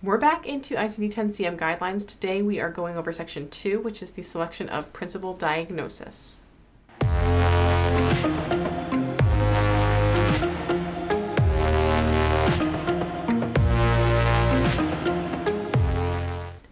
We're back into ICD-10-CM guidelines. Today we are going over section 2, which is the selection of principal diagnosis.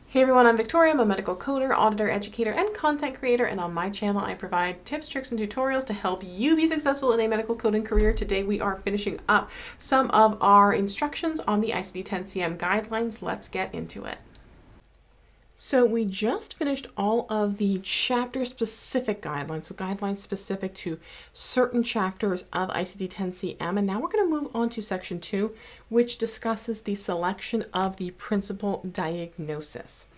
Hey everyone, I'm Victoria. I'm a medical coder, auditor, educator, and content creator, and on my channel I provide tips, tricks, and tutorials to help you be successful in a medical coding career. Today we are finishing up some of our instructions on the ICD-10-CM guidelines. Let's get into it. So we just finished all of the chapter-specific guidelines, so guidelines specific to certain chapters of ICD-10-CM, and now we're going to move on to section 2, which discusses the selection of the principal diagnosis.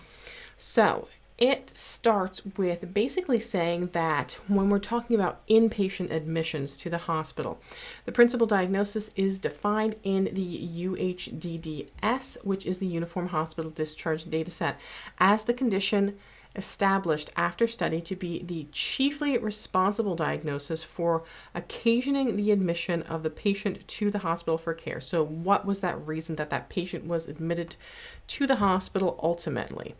So it starts with basically saying that when we're talking about inpatient admissions to the hospital, the principal diagnosis is defined in the UHDDS, which is the Uniform Hospital Discharge Dataset, as the condition established after study to be the chiefly responsible diagnosis for occasioning the admission of the patient to the hospital for care. So what was that reason that that patient was admitted to the hospital ultimately?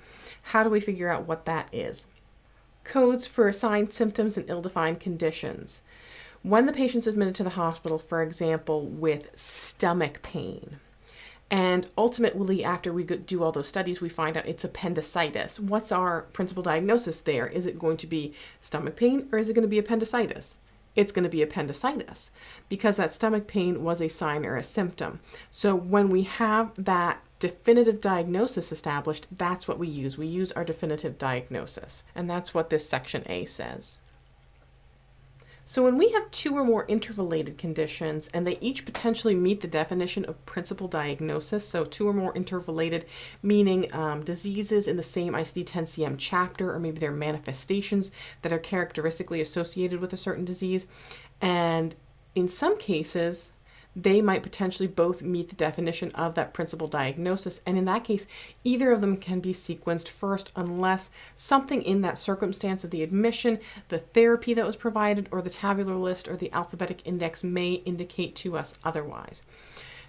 How do we figure out what that is? Codes for assigned symptoms and ill-defined conditions. When the patient's admitted to the hospital, for example, with stomach pain, and ultimately, after we do all those studies, we find out it's appendicitis. What's our principal diagnosis there? Is it going to be stomach pain or is it going to be appendicitis? It's going to be appendicitis because that stomach pain was a sign or a symptom. So when we have that definitive diagnosis established, that's what we use. We use our definitive diagnosis. And that's what this section A says. So when we have two or more interrelated conditions and they each potentially meet the definition of principal diagnosis, so two or more interrelated meaning diseases in the same ICD-10-CM chapter, or maybe they're manifestations that are characteristically associated with a certain disease, and in some cases they might potentially both meet the definition of that principal diagnosis, and in that case either of them can be sequenced first unless something in that circumstance of the admission, the therapy that was provided, or the tabular list or the alphabetic index may indicate to us otherwise.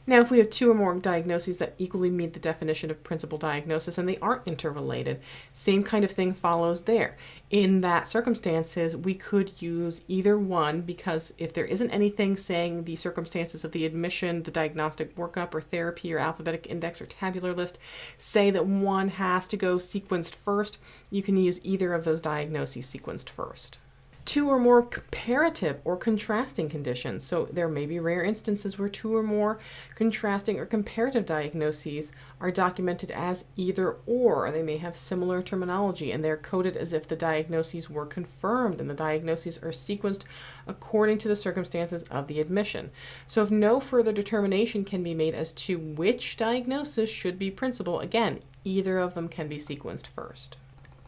Now, if we have two or more diagnoses that equally meet the definition of principal diagnosis and they aren't interrelated, same kind of thing follows there. In that circumstances, we could use either one, because if there isn't anything saying the circumstances of the admission, the diagnostic workup or therapy or alphabetic index or tabular list say that one has to go sequenced first, you can use either of those diagnoses sequenced first. Two or more comparative or contrasting conditions. So there may be rare instances where two or more contrasting or comparative diagnoses are documented as either or. They may have similar terminology and they're coded as if the diagnoses were confirmed, and the diagnoses are sequenced according to the circumstances of the admission. So if no further determination can be made as to which diagnosis should be principal, again, either of them can be sequenced first.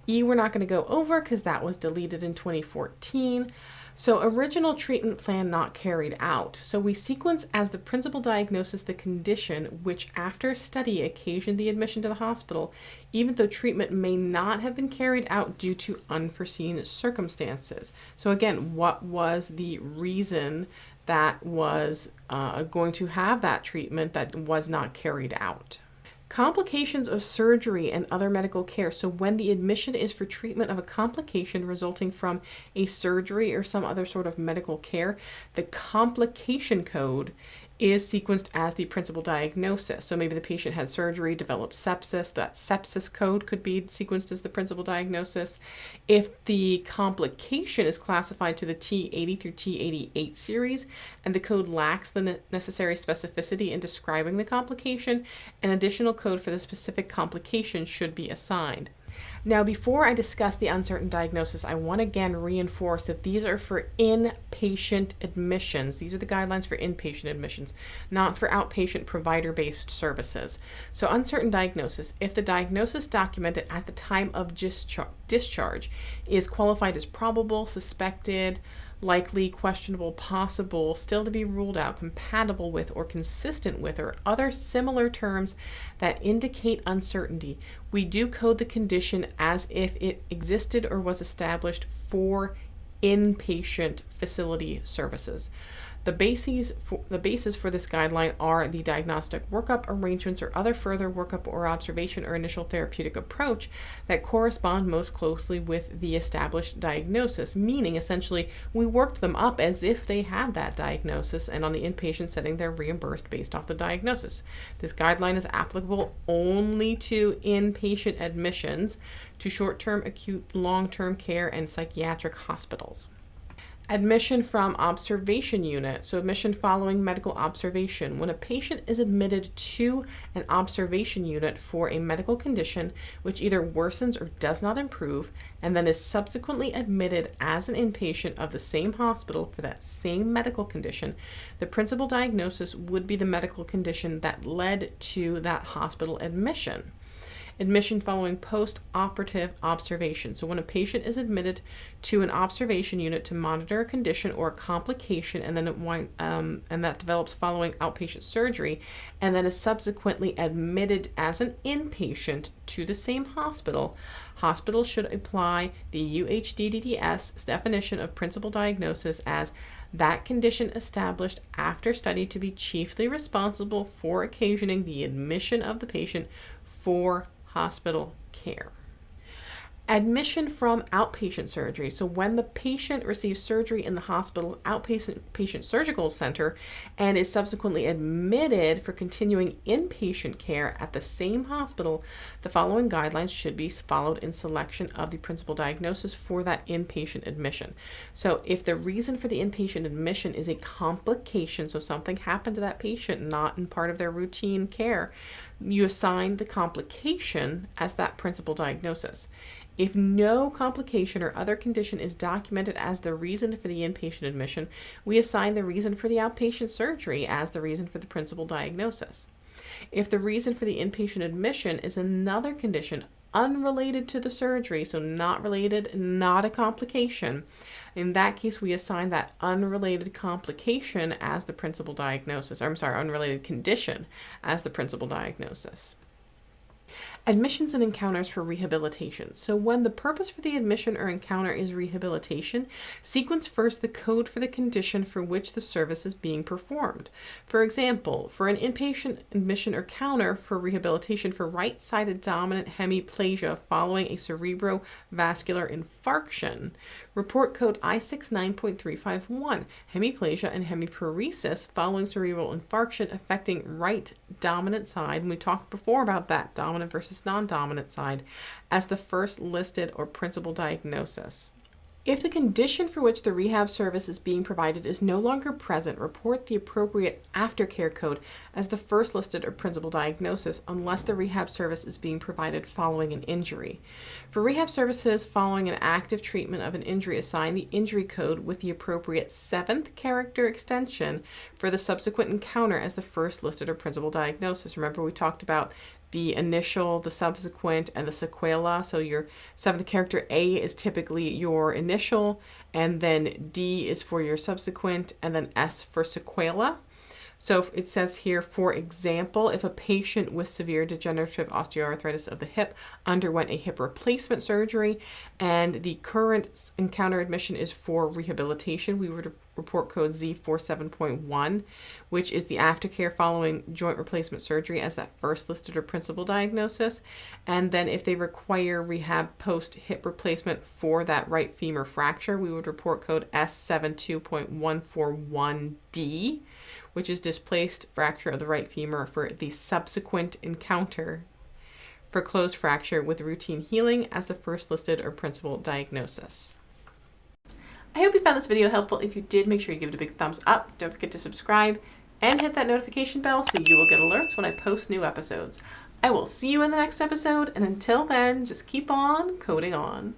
E we're not going to go over because that was deleted in 2014. So original treatment plan not carried out. So we sequence as the principal diagnosis the condition which after study occasioned the admission to the hospital, even though treatment may not have been carried out due to unforeseen circumstances. So again, what was the reason that was going to have that treatment that was not carried out? Complications of surgery and other medical care. So when the admission is for treatment of a complication resulting from a surgery or some other sort of medical care, the complication code is sequenced as the principal diagnosis. So maybe the patient had surgery, developed sepsis, that sepsis code could be sequenced as the principal diagnosis. If the complication is classified to the T80 through T88 series and the code lacks the necessary specificity in describing the complication, an additional code for the specific complication should be assigned. Now, before I discuss the uncertain diagnosis, I want to again reinforce that these are for inpatient admissions. These are the guidelines for inpatient admissions, not for outpatient provider-based services. So uncertain diagnosis, if the diagnosis documented at the time of discharge is qualified as probable, suspected, likely, questionable, possible, still to be ruled out, compatible with, or consistent with, or other similar terms that indicate uncertainty, we do code the condition as if it existed or was established for inpatient facility services. The basis for this guideline are the diagnostic workup arrangements or other further workup or observation or initial therapeutic approach that correspond most closely with the established diagnosis, meaning essentially we worked them up as if they had that diagnosis, and on the inpatient setting they're reimbursed based off the diagnosis. This guideline is applicable only to inpatient admissions to short-term, acute, long-term care, and psychiatric hospitals. Admission from observation unit, so admission following medical observation. When a patient is admitted to an observation unit for a medical condition which either worsens or does not improve, and then is subsequently admitted as an inpatient of the same hospital for that same medical condition, the principal diagnosis would be the medical condition that led to that hospital admission. Admission following post-operative observation. So when a patient is admitted to an observation unit to monitor a condition or a complication, and then and that develops following outpatient surgery, and then is subsequently admitted as an inpatient to the same hospital, hospitals should apply the UHDDDS definition of principal diagnosis as that condition established after study to be chiefly responsible for occasioning the admission of the patient for hospital care. Admission from outpatient surgery. So when the patient receives surgery in the hospital's outpatient surgical center and is subsequently admitted for continuing inpatient care at the same hospital, the following guidelines should be followed in selection of the principal diagnosis for that inpatient admission. So if the reason for the inpatient admission is a complication, so something happened to that patient not in part of their routine care, you assign the complication as that principal diagnosis. If no complication or other condition is documented as the reason for the inpatient admission, we assign the reason for the outpatient surgery as the reason for the principal diagnosis. If the reason for the inpatient admission is another condition unrelated to the surgery, so not related, not a complication, in that case we assign that unrelated complication as the principal diagnosis, unrelated condition as the principal diagnosis. Admissions and encounters for rehabilitation. So when the purpose for the admission or encounter is rehabilitation, sequence first the code for the condition for which the service is being performed. For example, for an inpatient admission or counter for rehabilitation for right-sided dominant hemiplegia following a cerebrovascular infarction, report code I69.351, hemiplegia and hemiparesis following cerebral infarction affecting right dominant side, and we talked before about that, dominant versus non-dominant side, as the first listed or principal diagnosis. If the condition for which the rehab service is being provided is no longer present, report the appropriate aftercare code as the first listed or principal diagnosis unless the rehab service is being provided following an injury. For rehab services following an active treatment of an injury, assign the injury code with the appropriate 7th character extension for the subsequent encounter as the first listed or principal diagnosis. Remember, we talked about the initial, the subsequent, and the sequela. So your 7th character A is typically your initial, and then D is for your subsequent, and then S for sequela. So it says here, for example, if a patient with severe degenerative osteoarthritis of the hip underwent a hip replacement surgery and the current encounter admission is for rehabilitation, we would report code Z47.1, which is the aftercare following joint replacement surgery as that first listed or principal diagnosis. And then if they require rehab post-hip replacement for that right femur fracture, we would report code S72.141D, which is displaced fracture of the right femur for the subsequent encounter for closed fracture with routine healing as the first listed or principal diagnosis. I hope you found this video helpful. If you did, make sure you give it a big thumbs up. Don't forget to subscribe and hit that notification bell so you will get alerts when I post new episodes. I will see you in the next episode, and until then, just keep on coding on.